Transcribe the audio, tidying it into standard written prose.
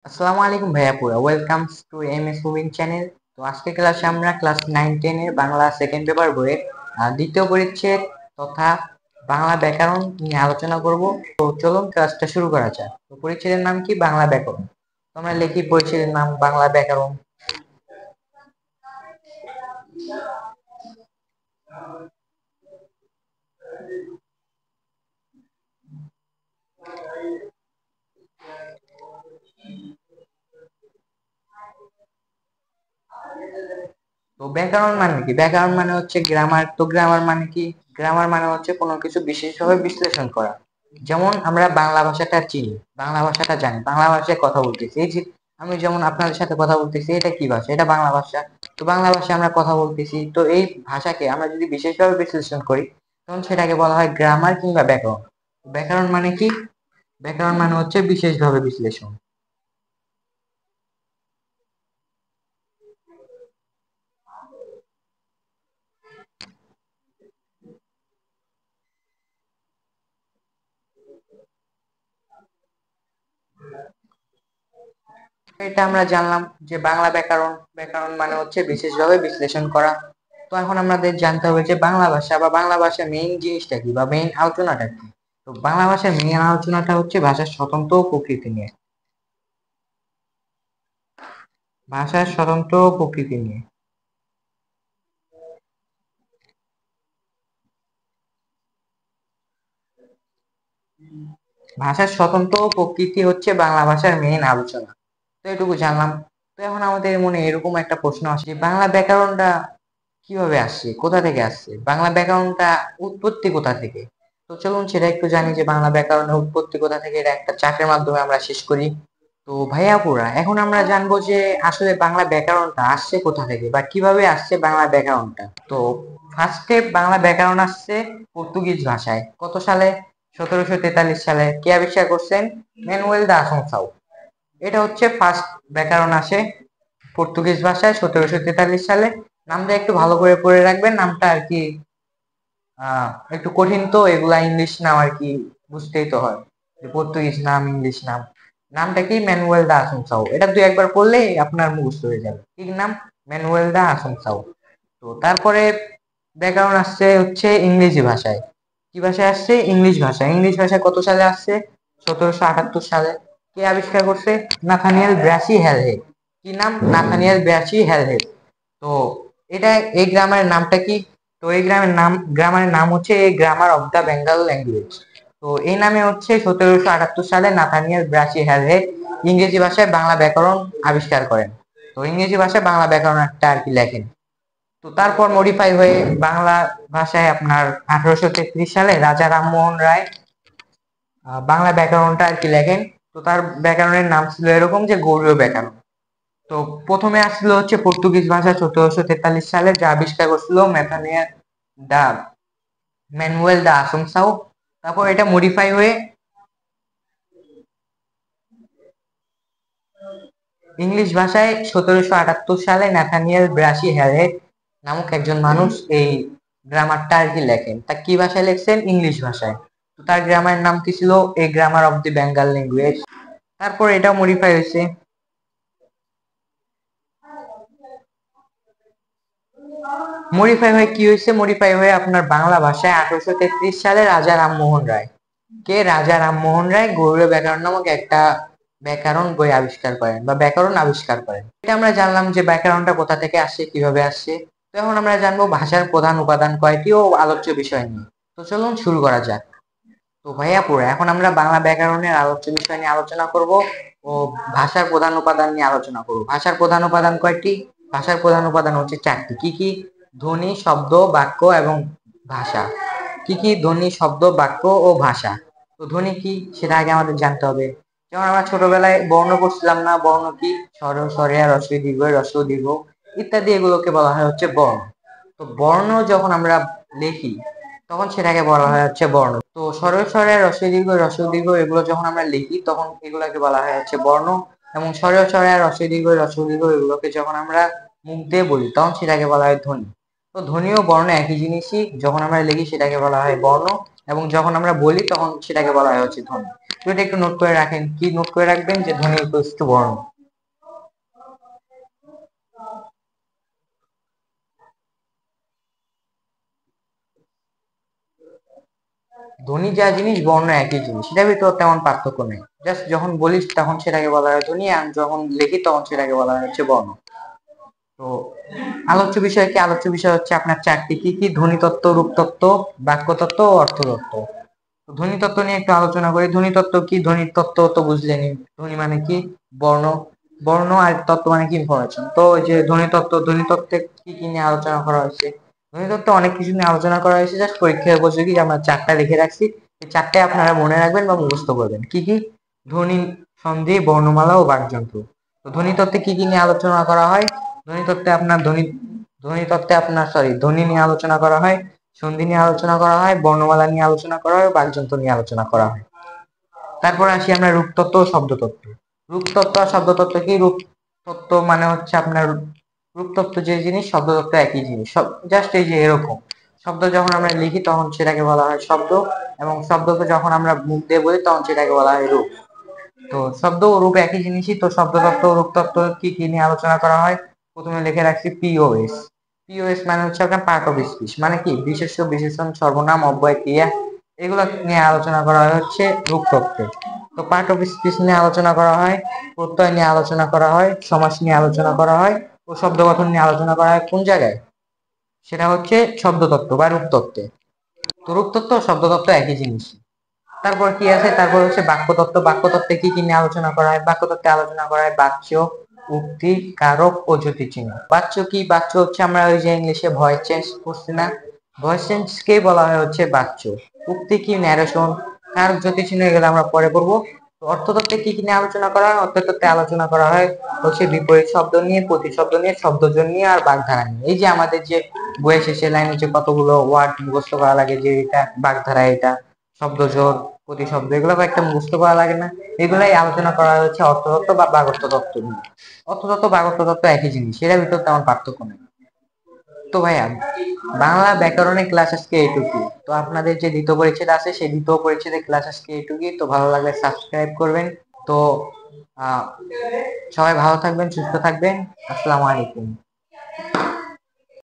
আসসালামু আলাইকুম ভাইয়া পুরা welcome to M S moving channel. তো আজকে ক্লাসে আমরা ক্লাস 9-10 এর বাংলা সেকেন্ড পেপার বইয়ের দ্বিতীয় পরিচ্ছেদ তথা বাংলা ব্যাকরণ নিয়ে আলোচনা করব। তো চলুন ক্লাসটা শুরু করা যাক। তো পরিচ্ছেদের নাম কি? বাংলা ব্যাকরণ। তো আমরা লিখি পরিচ্ছেদের নাম বাংলা ব্যাকরণ। তো ব্যাকরণ মানে কি? ব্যাকরণ মানে হচ্ছে গ্রামার। তো গ্রামার মানে কি? গ্রামার মানে হচ্ছে কোনো কিছু বিশেষভাবে বিশ্লেষণ করা। যেমন আমরা বাংলা ভাষাটা চিনি, বাংলা ভাষাটা জানি, বাংলা ভাষায় কথা বলতেছি। এই যে আমি যেমন আপনাদের সাথে কথা বলতেছি, এটা কি ভাষা? এটা বাংলা ভাষা। তো বাংলা ভাষায় আমরা কথা বলতেছি, তো এই ভাষাকে আমরা যদি বিশেষভাবে বিশ্লেষণ করি তখন সেটাকে বলা হয় গ্রামার কিংবা ব্যাকরণ। ব্যাকরণ মানে কি? ব্যাকরণ মানে হচ্ছে বিশেষভাবে বিশ্লেষণ। এটা আমরা জানলাম যে বাংলা ব্যাকরণ, ব্যাকরণ মানে হচ্ছে বিশেষভাবে বিশ্লেষণ করা। তো এখন আমাদের জানতে হবে যে বাংলা ভাষা বা বাংলা ভাষার মেইন জিনিসটা কি বা মেইন আলোচনাটা কি। তো বাংলা ভাষার মেইন আলোচনাটা হচ্ছে ভাষার স্বতন্ত্র প্রকৃতি নিয়ে। ভাষার স্বতন্ত্র প্রকৃতি নিয়ে। ভাষার স্বতন্ত্র প্রকৃতি হচ্ছে বাংলা ভাষার মেইন আলোচনা। তো এটুকু জানলাম। তো এখন আমাদের মনে এরকম একটা প্রশ্ন আসে যে বাংলা ব্যাকরণটা কিভাবে আসছে, কোথা থেকে আসছে, বাংলা ব্যাকরণটা উৎপত্তি কোথা থেকে। তো চলুন সেটা একটু জানি যে বাংলা ব্যাকরণের উৎপত্তি কোথা থেকে। এটা একটা চার্টের মাধ্যমে আমরা শেষ করি। তো ভাইয়াপুরা এখন আমরা জানবো যে আসলে বাংলা ব্যাকরণটা আসছে কোথা থেকে বা কিভাবে আসছে বাংলা ব্যাকরণটা। তো ফার্স্টে বাংলা ব্যাকরণ আসছে পর্তুগিজ ভাষায়। কত সালে? 1743 সালে। কে আবিষ্কার করছেন? ম্যানুয়েল দা আসনসাও। এটা হচ্ছে ফার্স্ট ব্যাকরণ আসে পর্তুগিজ ভাষায় 1743 সালে। নামটা একটু ভালো করে পড়ে রাখবেন, নামটা আর কি একটু কঠিন, তো এগুলা ইংলিশ নাম আর কি, বুঝতেই তো হয় যে পর্তুগিজ নাম ইংলিশ নাম। নামটা কি? ম্যানুয়েল দা আসুনসাও। এটা দুই একবার পড়লেই আপনার মুখস্থ হয়ে যাবে। কি নাম? ম্যানুয়েল দা আসুনসাও। তো তারপরে ব্যাকরণ আসছে হচ্ছে ইংরেজি ভাষায়। কি ভাষায় আসছে? ইংলিশ ভাষায়। ইংলিশ ভাষায় কত সালে আসছে? 1778 সালে। কে আবিষ্কার করছে? Nathaniel Brassey Halhed. কি নাম? Nathaniel Brassey Halhed. তো এটা, এই গ্রামারের নামটা কি? তো এই গ্রামারের নাম হচ্ছে এই grammar of the Bengal language. তো এই নামে হচ্ছে 1778 সালে নাথানিয়েল ব্রাসি হ্যালহেড ইংরেজি ভাষায় বাংলা ব্যাকরণ আবিষ্কার করেন। তো ইংরেজি ভাষায় বাংলা ব্যাকরণ একটা আর কি লেখেন। তো তারপর মডিফাই হয়ে বাংলা ভাষায় আপনার 1833 সালে রাজা রামমোহন রায় বাংলা ব্যাকরণটা আর কি লেখেন। তো তার ব্যাকরণের নাম ছিল এরকম যে গৌড়ীয় ব্যাকরণ। তো প্রথমে আসছিল হচ্ছে পর্তুগিজ ভাষা 1743 সালে, যা আবিষ্কার করছিল দা ম্যানুয়েল দা আসুনসাও। তারপর এটা মডিফাই হয়ে ইংলিশ ভাষায় 1778 সালে নাথানিয়েল ব্রাসি হ্যালহেড নামক একজন মানুষ এই গ্রামারটা আর কি লেখেন। তা কি ভাষায় লেখছেন? ইংলিশ ভাষায়। তো তার গ্রামারের নাম কি ছিল? A grammar of the Bengal language. তারপর এটা মডিফাই হয়েছে। মডিফাই হয়ে কি হয়েছে? মডিফাই হয়ে আপনার বাংলা ভাষায় 1833 সালে রাজা রামমোহন রায়, কে? রাজা রামমোহন রায় গৌড়ীয় ব্যাকরণ নামক একটা ব্যাকরণ বই আবিষ্কার করেন বা ব্যাকরণ আবিষ্কার করেন। এটা আমরা জানলাম যে ব্যাকরণটা কোথা থেকে আসছে, কিভাবে আসছে। তো এখন আমরা জানবো ভাষার প্রধান উপাদান কয়টি ও আলোচ্য বিষয় নিয়ে। তো চলুন শুরু করা যাক। তো ভাইয়াপুরা এখন আমরা বাংলা ব্যাকরণের আলোচ্য বিষয় নিয়ে আলোচনা করব ও ভাষার প্রধান উপাদান নিয়ে আলোচনা করব। ভাষার প্রধান উপাদান কয়টি? ভাষার প্রধান উপাদান হচ্ছে চারটি। কি কি? ধ্বনি, শব্দ, বাক্য এবং ভাষা। কি কি? ধ্বনি, শব্দ, বাক্য ও ভাষা। তো ধ্বনি কি সেটা আগে আমাদের জানতে হবে। যেমন আমরা ছোটবেলায় বর্ণ পড়ছিলাম না? বর্ণ কি? স্বর, স্বরেয়া, হ্রস্ব এই দীর্ঘ, হ্রস্ব দীর্ঘ ইত্যাদি, এগুলোকে বলা হয় হচ্ছে বর্ণ। তো বর্ণ যখন আমরা লিখি তখন সেটাকে বলা হয় হচ্ছে বর্ণ। তো স্বর, স্বরে, হ্রস্ব দীর্ঘ, হ্রস্ব দীর্ঘ এগুলো যখন আমরা লিখি তখন এগুলোকে বলা হয় হচ্ছে বর্ণ। এবং স্বর, স্বরে, হ্রস্ব দীর্ঘ, হ্রস্ব দীর্ঘ এগুলোকে যখন আমরা মুখ দিয়ে বলি তখন সেটাকে বলা হয় ধ্বনি। তো ধ্বনি ও বর্ণ একই জিনিসই, যখন আমরা লিখি সেটাকে বলা হয় বর্ণ এবং যখন আমরা বলি তখন সেটাকে বলা হয় হচ্ছে ধ্বনি। তো এটা একটু নোট করে রাখেন। কি নোট করে রাখবেন? যে ধ্বনি ইকুয়ালস টু বর্ণ। ধ্বনি যা জিনিস, বর্ণ একই জিনিস, সেটার ভিতর তেমন পার্থক্য নেই। জাস্ট যখন বলিস তখন সেটাকে বলা হয় ধ্বনি, আর যখন লিখি তখন সেটাকে বলা হয় হচ্ছে বর্ণ। তো আলোচ্য বিষয় কি? আলোচ্য বিষয় হচ্ছে আপনার চারটি। কি কি? ধ্বনিতত্ত্ব, রূপতত্ত্ব, বাক্যতত্ত্ব ও অর্থতত্ত্ব। ধ্বনিতত্ত্ব নিয়ে একটু আলোচনা করি। ধ্বনিতত্ত্ব কি? ধ্বনিতত্ত্ব তো বুঝলেনই। ধ্বনি মানে কি? বর্ণ। বর্ণ আর তত্ত্ব মানে কি? ইনফরমেশন। তো ওই যে ধ্বনিতত্ত্ব, ধ্বনিতত্ত্বে কি কি নিয়ে আলোচনা করা হয়েছে? ধ্বনিতত্ত্বে অনেক কিছু নিয়ে আলোচনা করা হয়েছে। জাস্ট পরীক্ষায় উপযোগী আমরা চারটা লিখে রাখছি, এই চারটে আপনারা মনে রাখবেন বা মুখস্থ করবেন। কি কি? ধ্বনি, সন্ধি, বর্ণমালা ও বাকযন্ত্র। তো ধ্বনিতত্ত্বে কি কি নিয়ে আলোচনা করা হয়? ধ্বনিতত্ত্বে আপনার ধ্বনিতত্ত্বে আপনার ধ্বনি নিয়ে আলোচনা করা হয়, সন্ধি নিয়ে আলোচনা করা হয়, বর্ণমালা নিয়ে আলোচনা করা হয়, বাকযন্ত্র নিয়ে আলোচনা করা হয়। তারপর আসি আমরা রূপতত্ত্ব ও শব্দতত্ত্ব। রূপতত্ত্ব আর শব্দতত্ত্ব কি? রূপতত্ত্ব মানে হচ্ছে আপনার রূপতত্ত্ব যে জিনিস, শব্দতত্ত্ব একই জিনিস। সব জাস্ট এই যে এরকম শব্দ যখন আমরা লিখি তখন সেটাকে বলা হয় শব্দ, এবং শব্দকে যখন আমরা মুখ দিয়ে বলি তখন সেটাকে বলা হয় রূপ। তো শব্দ ও রূপ একই জিনিসই। তো শব্দতত্ত্ব ও রূপতত্ত্ব কি কি নিয়ে আলোচনা করা হয়? প্রথমে লিখে রাখছি পিওএস। পিওএস মানে হচ্ছে আপনার পার্ট অফ স্পিচ, মানে কি? বিশেষ্য, বিশেষণ, সর্বনাম, অব্যয়, ক্রিয়া, এগুলো নিয়ে আলোচনা করা হয় হচ্ছে রূপতত্ত্বে। তো পার্ট অফ স্পিচ নিয়ে আলোচনা করা হয়, প্রত্যয় নিয়ে আলোচনা করা হয়, সমাস নিয়ে আলোচনা করা হয়, ও শব্দ গঠন নিয়ে আলোচনা করা হয়। কোন জায়গায়? সেটা হচ্ছে শব্দতত্ত্ব বা রূপতত্ত্বে। তো রূপতত্ত্ব ও শব্দতত্ত্ব একই জিনিস। তারপর কি আছে? তারপর হচ্ছে বাক্যতত্ত্ব। বাক্যতত্ত্বে কি কি নিয়ে আলোচনা করা হয়? বাক্যতত্ত্বে আলোচনা করা হয় বাচ্য, উক্তি, কারক ও জ্যোতিচিহ্ন। বাচ্য কি? বাচ্য হচ্ছে আমরা ওই যে ইংলিশে ভয়েস চেঞ্জ করছি না, ভয়েস চেঞ্জ কে বলা হয় হচ্ছে বাচ্য। উক্তি কি? ন্যারেশন। কারক, জ্যোতিচিহ্ন এগুলো আমরা পরে পড়বো। তো অর্থতত্ত্বে কি কি নিয়ে আলোচনা করা হয়? অর্থতত্ত্বে আলোচনা করা হয় হচ্ছে বিপরীত শব্দ নিয়ে, প্রতিশব্দ নিয়ে, শব্দজন নিয়ে, আর বাগধারা নিয়ে। এই যে আমাদের যে বইয়ের শেষে লাইনে যে কতগুলো ওয়ার্ড মুখস্থ করা লাগে, যে এটা বাগধারা, এটা শব্দজোড়, প্রতিশব্দ, এগুলো একটা মুখস্থ করা লাগে না? এগুলাই আলোচনা করা হচ্ছে অর্থতত্ত্ব বা বাগত্ব তত্ত্ব নিয়ে। অর্থতত্ত্ব, বাগত্ব তত্ত্ব একই জিনিস, এর ভিতর তেমন পার্থক্য নেই। তো ভাইয়া, বাংলা ব্যাকরণের ক্লাস আজকে এইটুকুই। তো আপনাদের যে দ্বিতীয় পরিচ্ছেদ আছে, সেই দ্বিতীয় পরিচ্ছেদের ক্লাস আজকে এইটুকুই। তো ভালো লাগলে সাবস্ক্রাইব করবেন। তো আহ সবাই ভালো থাকবেন, সুস্থ থাকবেন। আসসালামু আলাইকুম।